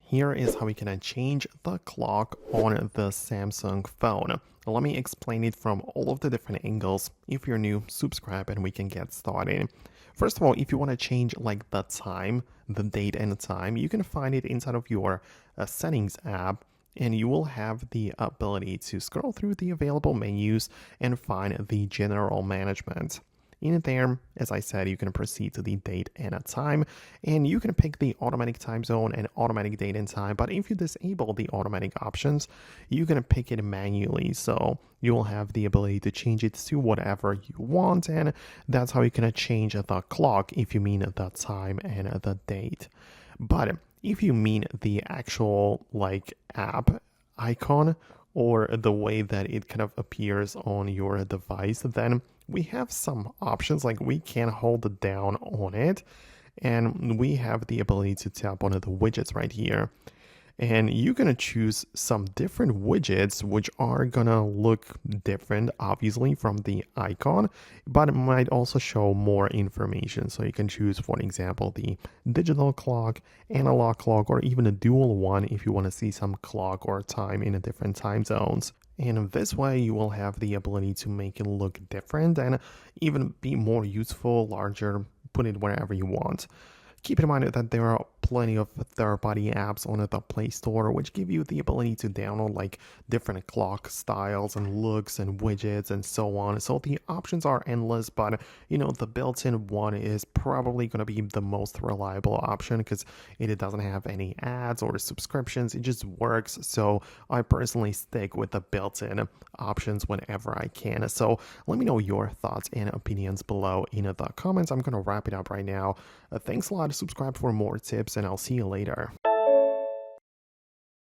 Here is how we can change the clock on the Samsung phone. Let me explain it from all of the different angles. If you're new, subscribe and we can get started. First of all, if you want to change like the time, the date and the time, you can find it inside of your settings app, and you will have the ability to scroll through the available menus and find the general management. In there, as I said, you can proceed to the date and a time, and you can pick the automatic time zone and automatic date and time. But if you disable the automatic options, you can pick it manually. So you will have the ability to change it to whatever you want, and that's how you can change the clock if you mean the time and the date. But if you mean the actual like app icon or the way that it kind of appears on your device, then we have some options. Like we can hold down on it and we have the ability to tap on the widgets right here. And you're going to choose some different widgets, which are going to look different, obviously, from the icon, but it might also show more information. So you can choose, for example, the digital clock, analog clock, or even a dual one if you want to see some clock or time in a different time zones. And this way, you will have the ability to make it look different and even be more useful, larger, put it wherever you want. Keep in mind that there are plenty of third-party apps on the Play Store which give you the ability to download like different clock styles and looks and widgets and so on. So the options are endless, but the built-in one is probably going to be the most reliable option because it doesn't have any ads or subscriptions. It just works. So I personally stick with the built-in options whenever I can. So let me know your thoughts and opinions below in the comments. I'm going to wrap it up right now. Thanks a lot. Subscribe for more tips and I'll see you later.